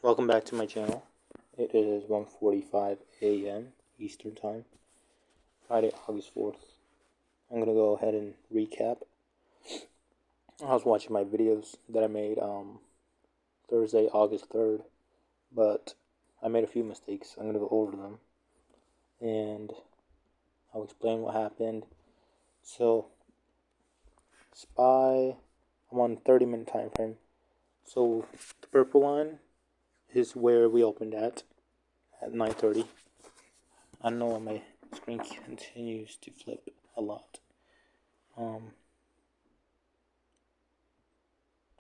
Welcome back to my channel. It is 1:45 a.m. Eastern Time, Friday, August 4th. I'm going to go ahead and recap. I was watching my videos that I made Thursday, August 3rd, but I made a few mistakes. I'm going to go over them, and I'll explain what happened. So, SPY, I'm on 30-minute time frame. So, the purple line is where we opened at 9:30. I don't know why my screen continues to flip a lot.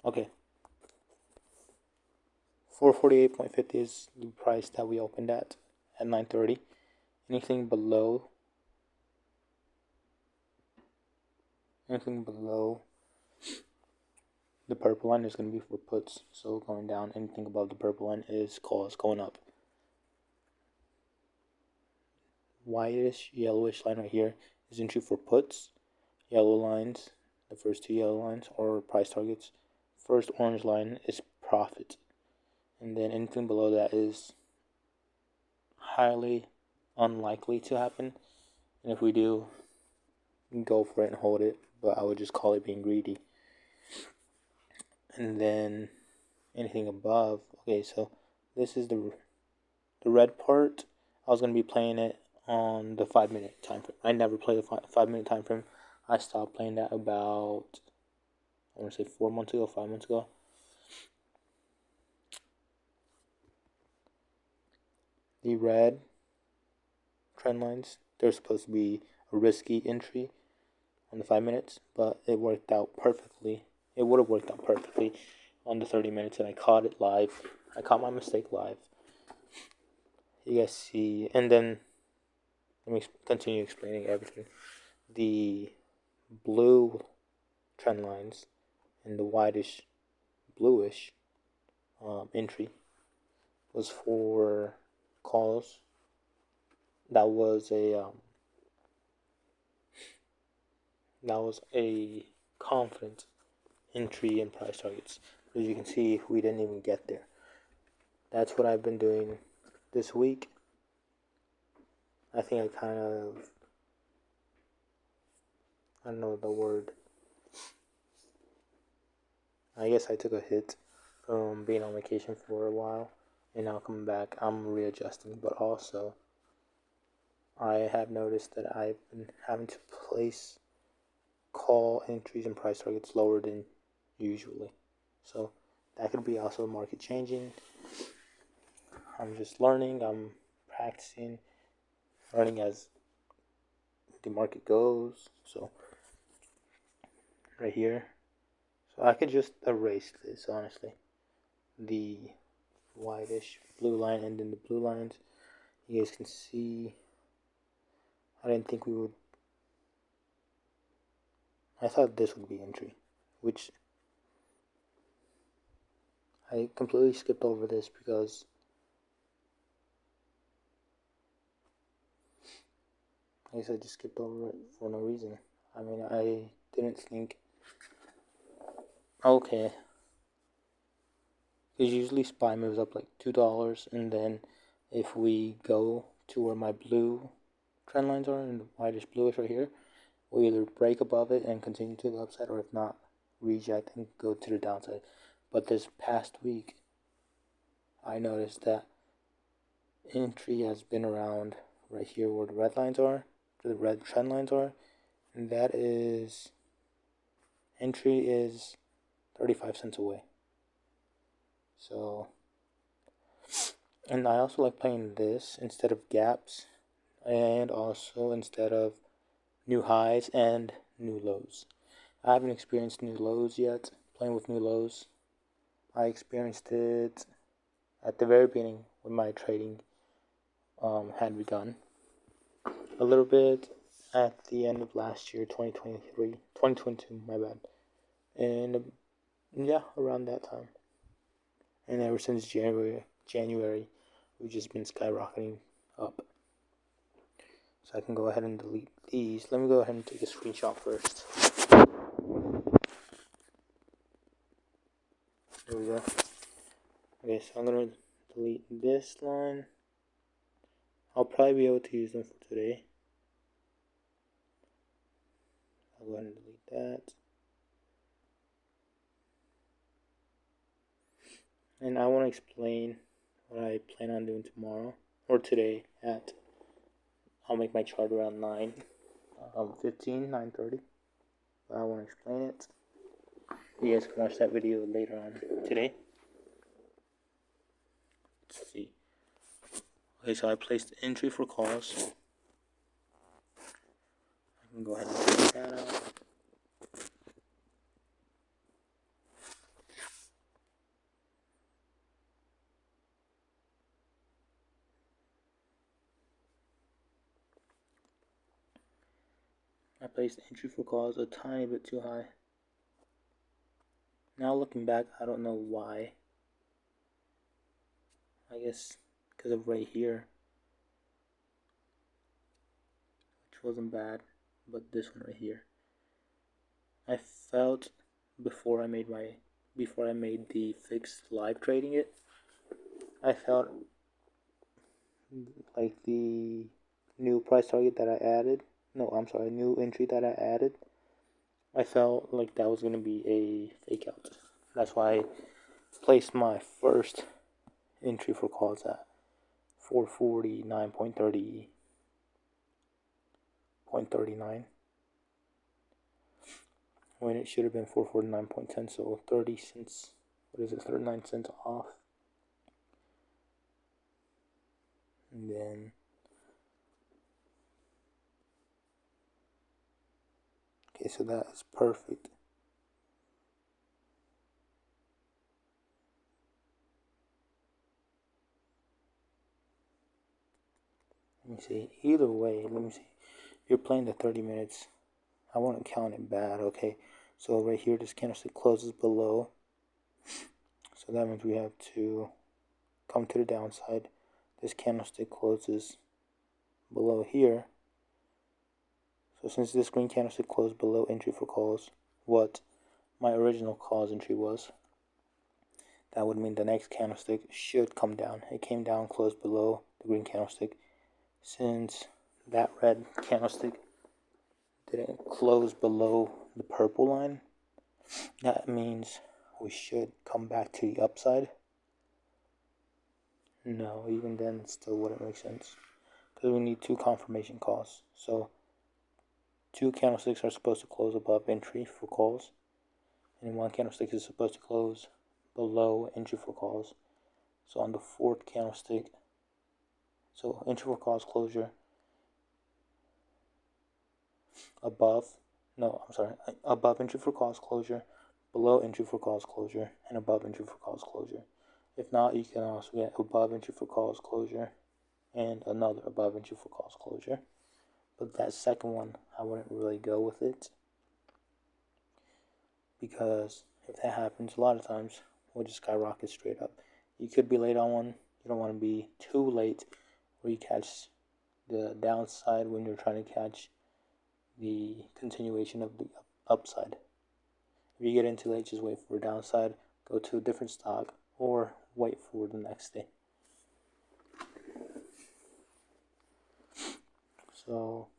Okay. 448.50 is the price that we opened at 9:30. Anything below the purple line is going to be for puts. So going down, anything above the purple line is calls. Going up, whitish, yellowish line right here is entry for puts. Yellow lines, the first two yellow lines, are price targets. First orange line is profit. And then anything below that is highly unlikely to happen. And if we do, go for it and hold it. But I would just call it being greedy. And then anything above. Okay, so this is the red part. I was going to be playing it on the 5-minute time frame. I never play the 5-minute time frame. I stopped playing that about, I want to say 4 months ago, 5 months ago. The red trend lines, they're supposed to be a risky entry on the 5 minutes, but it worked out perfectly. It would have worked out perfectly on the 30 minutes, and I caught it live. I caught my mistake live. You guys see, and then let me continue explaining everything. The blue trend lines and the whitish, bluish entry was for calls. That was a confident entry and price targets. As you can see, we didn't even get there. That's what I've been doing this week. I think I don't know the word. I guess I took a hit from being on vacation for a while, and now coming back, I'm readjusting. But also, I have noticed that I've been having to place call entries and price targets lower than usually. So that could be also market changing. I'm just learning. I'm practicing, learning as the market goes. So right here, so I could just erase this, honestly. The whitish blue line and then the blue lines. You guys can see, I didn't think we would, I thought this would be entry, which I completely skipped over this because I guess I just skipped over it for no reason. I mean, I didn't think, okay, because usually SPY moves up like $2, and then if we go to where my blue trend lines are and the whitish bluish right here, we'll either break above it and continue to the upside, or if not, reject and go to the downside. But this past week, I noticed that entry has been around right here where the red lines are, the red trend lines are, and that is, entry is 35 cents away. So, and I also like playing this instead of gaps, and also instead of new highs and new lows. I haven't experienced new lows yet, playing with new lows. I experienced it at the very beginning when my trading had begun. A little bit at the end of last year, 2022, my bad. And yeah, around that time. And ever since January, we've just been skyrocketing up. So I can go ahead and delete these. Let me go ahead and take a screenshot first. There we go. Okay, so I'm going to delete this line. I'll probably be able to use them for today. I'll go ahead and delete that. And I want to explain what I plan on doing tomorrow or today at, I'll make my chart around 9:30. But I want to explain it. You guys can watch that video later on today. Let's see. Okay, so I placed entry for calls. I can go ahead and take that out. I placed entry for calls a tiny bit too high. Now looking back, I don't know why. I guess because of right here, which wasn't bad, but this one right here. I felt before I made the fixed live trading it, I felt like the new price target that I added, new entry that I added, I felt like that was going to be a fake out. That's why I placed my first entry for calls at 449.39 when it should have been 449.10, so 30 cents, 39 cents off. And then okay, so that is perfect. Let me see. Either way, let me see. You're playing the 30 minutes. I want to count it bad, okay? So right here, this candlestick closes below. So that means we have to come to the downside. This candlestick closes below here. So since this green candlestick closed below entry for calls, what my original calls entry was, that would mean the next candlestick should come down. It came down, closed below the green candlestick. Since that red candlestick didn't close below the purple line, that means we should come back to the upside. No, even then it still wouldn't make sense, because we need two confirmation calls. So two candlesticks are supposed to close above entry for calls, and one candlestick is supposed to close below entry for calls. So on the fourth candlestick, so entry for calls closure above entry for calls closure, below entry for calls closure, and above entry for calls closure. If not, you can also get above entry for calls closure and another above entry for calls closure. But that second one, I wouldn't really go with it, because if that happens, a lot of times we'll just skyrocket straight up. You could be late on one. You don't want to be too late where you catch the downside when you're trying to catch the continuation of the upside. If you get in too late, just wait for a downside, go to a different stock, or wait for the next day. So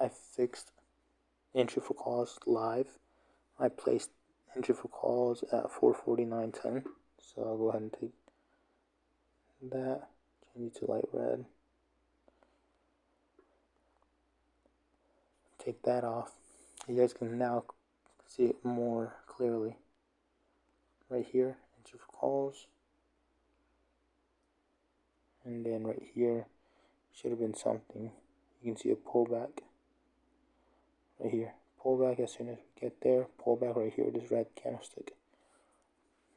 I fixed entry for calls live. I placed entry for calls at 449.10. So I'll go ahead and take that, change it to light red. Take that off. You guys can now see it more clearly. Right here, entry for calls. And then right here should have been something. You can see a pullback right here. Pullback as soon as we get there. Pullback right here, this red candlestick.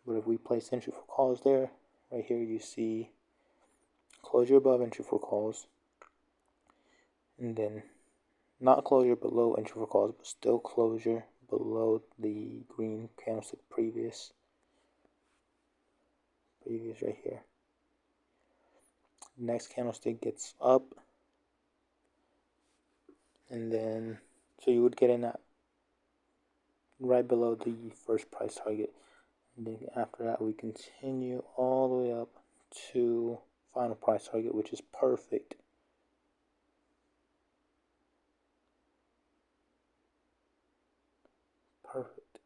But if we place entry for calls there, right here you see closure above entry for calls. And then not closure below entry for calls, but still closure below the green candlestick previous right here. Next candlestick gets up, and then so you would get in at right below the first price target, And then after that, we continue all the way up to final price target, which is perfect. Perfect.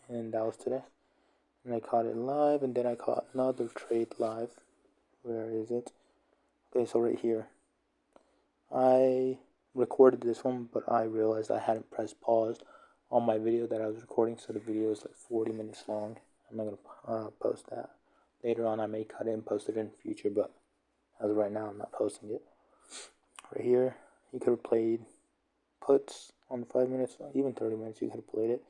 And that was today. And I caught it live, and then I caught another trade live. Where is it? Okay, so right here. I recorded this one, but I realized I hadn't pressed pause on my video that I was recording, so the video is like 40 minutes long. I'm not gonna post that. Later on, I may cut it and post it in the future, but as of right now, I'm not posting it. Right here, you could have played puts on 5 minutes, even 30 minutes. You could have played it.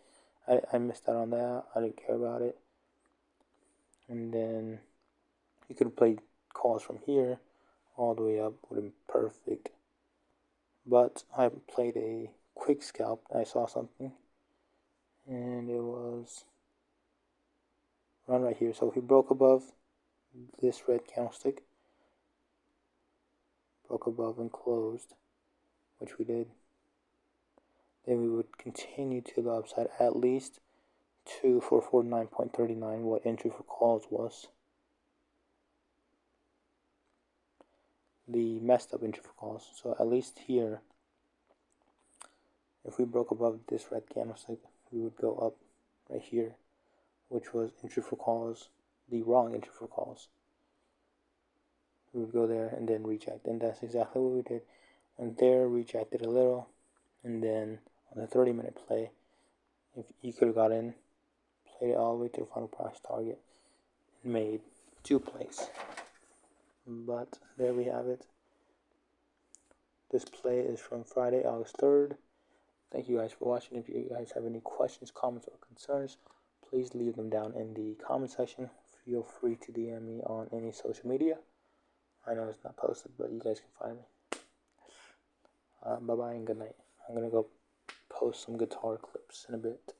I missed out on that. I didn't care about it. And then you could have played calls from here all the way up. Would have been perfect. But I played a quick scalp. I saw something, and it was run right here. So if we broke above this red candlestick, broke above and closed, which we did, then we would continue to the upside at least to 449.39, what entry for calls was. The messed up entry for calls. So at least here, if we broke above this red candlestick, we would go up right here, which was entry for calls, the wrong entry for calls. We would go there and then reject, and that's exactly what we did. And there, rejected a little, and then on the 30-minute play, if you could have got in, played it all the way to the final price target, and made 2 plays. But there we have it. This play is from Friday, August 3rd. Thank you guys for watching. If you guys have any questions, comments, or concerns, please leave them down in the comment section. Feel free to DM me on any social media. I know it's not posted, but you guys can find me. Bye-bye and good night. I'm going to go post some guitar clips in a bit.